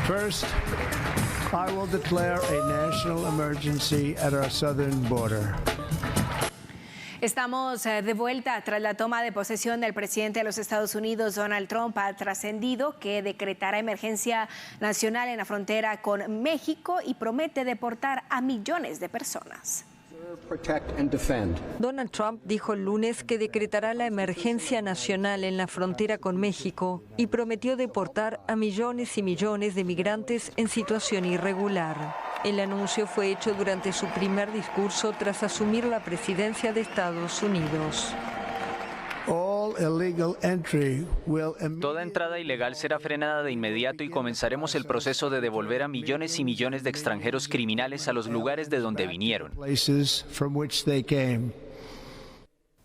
First, I will declare a national emergency at our southern border. Estamos de vuelta. Tras la toma de posesión del presidente de los Estados Unidos, Donald Trump, ha trascendido que decretará emergencia nacional en la frontera con México y promete deportar a millones de personas. Donald Trump dijo el lunes que decretará la emergencia nacional en la frontera con México y prometió deportar a millones y millones de migrantes en situación irregular. El anuncio fue hecho durante su primer discurso tras asumir la presidencia de Estados Unidos. Toda entrada ilegal será frenada de inmediato y comenzaremos el proceso de devolver a millones y millones de extranjeros criminales a los lugares de donde vinieron.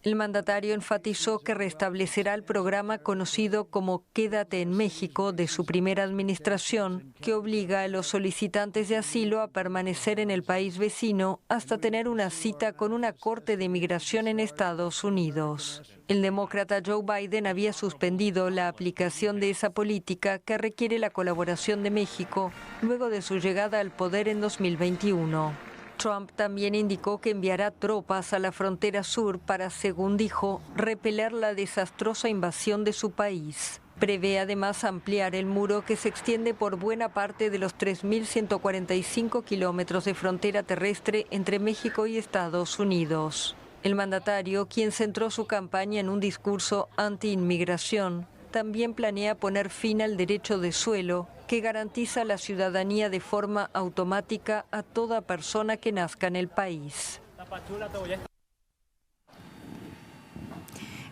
El mandatario enfatizó que restablecerá el programa conocido como Quédate en México de su primera administración, que obliga a los solicitantes de asilo a permanecer en el país vecino hasta tener una cita con una corte de migración en Estados Unidos. El demócrata Joe Biden había suspendido la aplicación de esa política que requiere la colaboración de México luego de su llegada al poder en 2021. Trump también indicó que enviará tropas a la frontera sur para, según dijo, repeler la desastrosa invasión de su país. Prevé además ampliar el muro que se extiende por buena parte de los 3.145 kilómetros de frontera terrestre entre México y Estados Unidos. El mandatario, quien centró su campaña en un discurso anti-inmigración, también planea poner fin al derecho de suelo, que garantiza la ciudadanía de forma automática a toda persona que nazca en el país.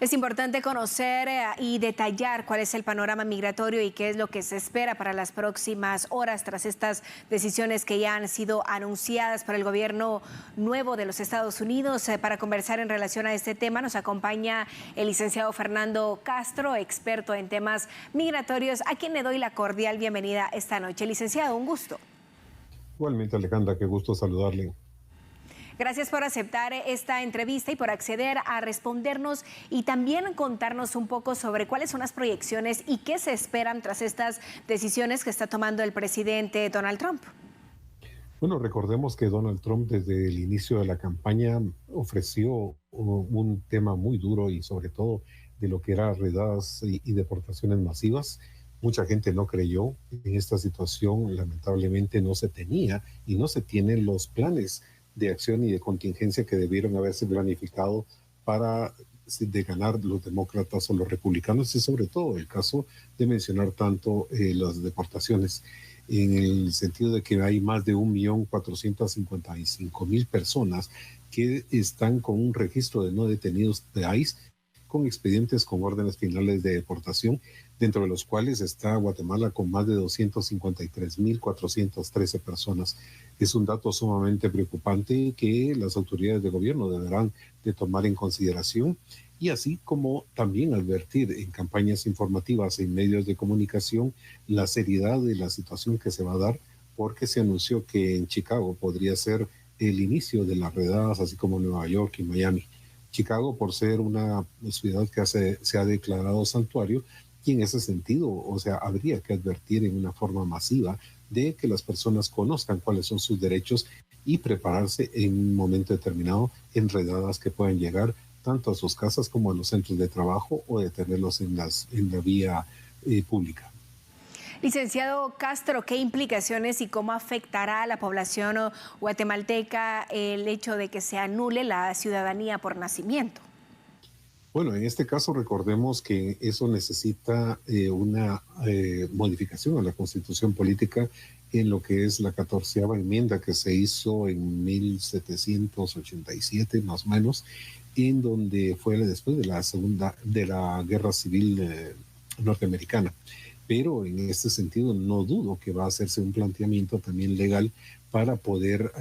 Es importante conocer y detallar cuál es el panorama migratorio y qué es lo que se espera para las próximas horas tras estas decisiones que ya han sido anunciadas por el gobierno nuevo de los Estados Unidos. Para conversar en relación a este tema nos acompaña el licenciado Fernando Castro, experto en temas migratorios, a quien le doy la cordial bienvenida esta noche. Licenciado, un gusto. Igualmente, Alejandra, qué gusto saludarle. Gracias por aceptar esta entrevista y por acceder a respondernos y también contarnos un poco sobre cuáles son las proyecciones y qué se esperan tras estas decisiones que está tomando el presidente Donald Trump. Bueno, recordemos que Donald Trump desde el inicio de la campaña ofreció un tema muy duro y sobre todo de lo que eran redadas y deportaciones masivas. Mucha gente no creyó en esta situación, lamentablemente no se tenía y no se tienen los planes de acción y de contingencia que debieron haberse planificado para de ganar los demócratas o los republicanos, y sobre todo el caso de mencionar tanto las deportaciones, en el sentido de que hay más de 1.455.000 personas que están con un registro de no detenidos de ICE, con expedientes con órdenes finales de deportación, dentro de los cuales está Guatemala con más de 253.413 personas. Es un dato sumamente preocupante que las autoridades de gobierno deberán de tomar en consideración, y así como también advertir en campañas informativas en medios de comunicación la seriedad de la situación que se va a dar, porque se anunció que en Chicago podría ser el inicio de las redadas, así como Nueva York y Miami. Chicago, por ser una ciudad que se ha declarado santuario, y en ese sentido, o sea, habría que advertir en una forma masiva de que las personas conozcan cuáles son sus derechos y prepararse en un momento determinado en redadas que puedan llegar tanto a sus casas como a los centros de trabajo o detenerlos en la vía pública. Licenciado Castro, ¿qué implicaciones y cómo afectará a la población guatemalteca el hecho de que se anule la ciudadanía por nacimiento? Bueno, en este caso recordemos que eso necesita una modificación a la Constitución Política en lo que es la 14ª enmienda que se hizo en 1787 más o menos, en donde fue después de la Guerra Civil norteamericana. Pero en este sentido no dudo que va a hacerse un planteamiento también legal para poder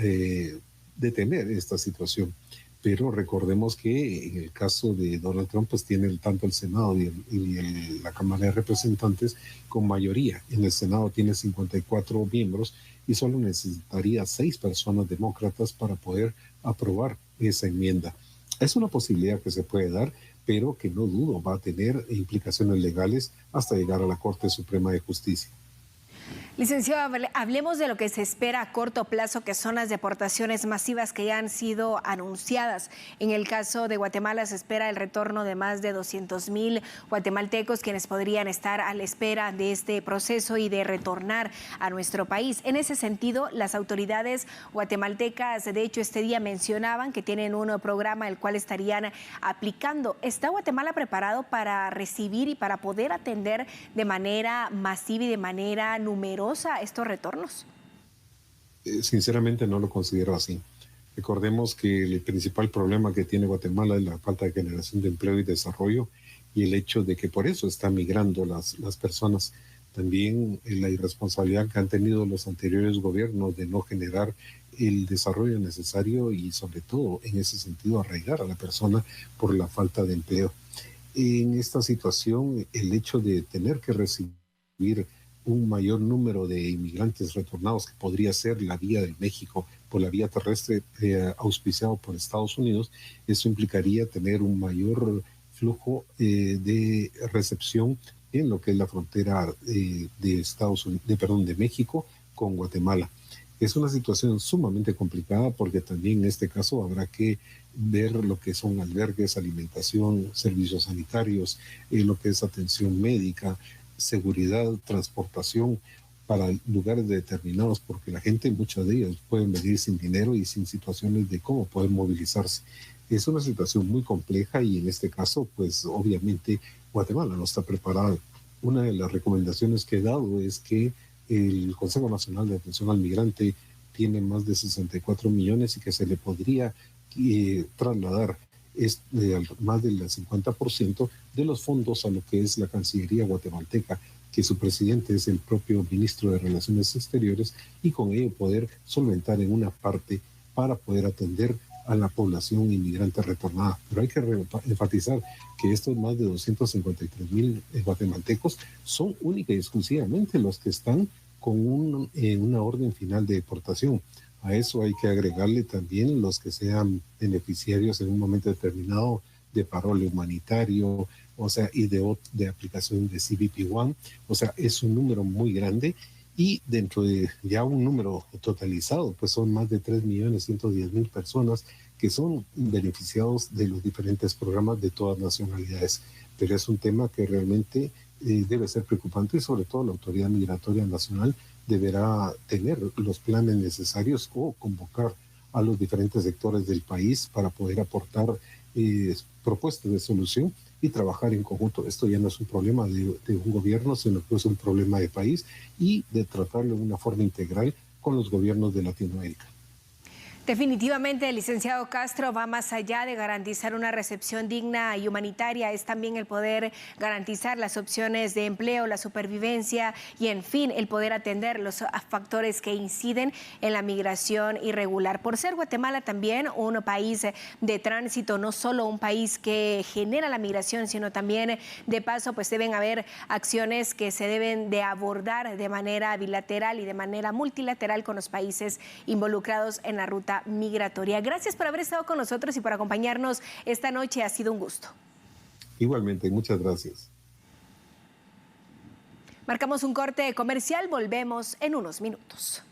detener esta situación. Pero recordemos que en el caso de Donald Trump, pues tiene tanto el Senado y la Cámara de Representantes con mayoría. En el Senado tiene 54 miembros y solo necesitaría 6 personas demócratas para poder aprobar esa enmienda. Es una posibilidad que se puede dar, pero que no dudo va a tener implicaciones legales hasta llegar a la Corte Suprema de Justicia. Licenciado, hablemos de lo que se espera a corto plazo, que son las deportaciones masivas que ya han sido anunciadas. En el caso de Guatemala se espera el retorno de más de 200,000 guatemaltecos, quienes podrían estar a la espera de este proceso y de retornar a nuestro país. En ese sentido, las autoridades guatemaltecas, de hecho, este día mencionaban que tienen un programa el cual estarían aplicando. ¿Está Guatemala preparado para recibir y para poder atender de manera masiva y de manera numerosa estos retornos? Sinceramente no lo considero así. Recordemos que el principal problema que tiene Guatemala es la falta de generación de empleo y desarrollo, y el hecho de que por eso están migrando las personas. También la irresponsabilidad que han tenido los anteriores gobiernos de no generar el desarrollo necesario y sobre todo en ese sentido arraigar a la persona por la falta de empleo. En esta situación, el hecho de tener que recibir un mayor número de inmigrantes retornados, que podría ser la vía de México por la vía terrestre auspiciado por Estados Unidos, eso implicaría tener un mayor flujo de recepción en lo que es la frontera de México con Guatemala. Es una situación sumamente complicada porque también en este caso habrá que ver lo que son albergues, alimentación, servicios sanitarios, lo que es atención médica, seguridad, transportación para lugares determinados, porque la gente, muchas de ellas, pueden venir sin dinero y sin situaciones de cómo poder movilizarse. Es una situación muy compleja y en este caso, pues obviamente Guatemala no está preparado. Una de las recomendaciones que he dado es que el Consejo Nacional de Atención al Migrante tiene más de 64 millones y que se le podría trasladar más del 50% de los fondos a lo que es la Cancillería guatemalteca, que su presidente es el propio ministro de Relaciones Exteriores, y con ello poder solventar en una parte para poder atender a la población inmigrante retornada. Pero hay que enfatizar que estos más de 253,000 guatemaltecos son única y exclusivamente los que están con una orden final de deportación. A eso hay que agregarle también los que sean beneficiarios en un momento determinado de parole humanitario, o sea, y de aplicación de CBP One. O sea, es un número muy grande, y dentro de ya un número totalizado, pues son más de 3.110.000 personas que son beneficiados de los diferentes programas de todas nacionalidades. Pero es un tema que realmente debe ser preocupante, y sobre todo la Autoridad Migratoria Nacional deberá tener los planes necesarios o convocar a los diferentes sectores del país para poder aportar propuestas de solución y trabajar en conjunto. Esto ya no es un problema de un gobierno, sino que es un problema de país, y de tratarlo de una forma integral con los gobiernos de Latinoamérica. Definitivamente, el licenciado Castro va más allá de garantizar una recepción digna y humanitaria. Es también el poder garantizar las opciones de empleo, la supervivencia y, en fin, el poder atender los factores que inciden en la migración irregular. Por ser Guatemala también un país de tránsito, no solo un país que genera la migración, sino también de paso, pues deben haber acciones que se deben de abordar de manera bilateral y de manera multilateral con los países involucrados en la ruta migratoria. Gracias por haber estado con nosotros y por acompañarnos esta noche. Ha sido un gusto. Igualmente, muchas gracias. Marcamos un corte comercial, volvemos en unos minutos.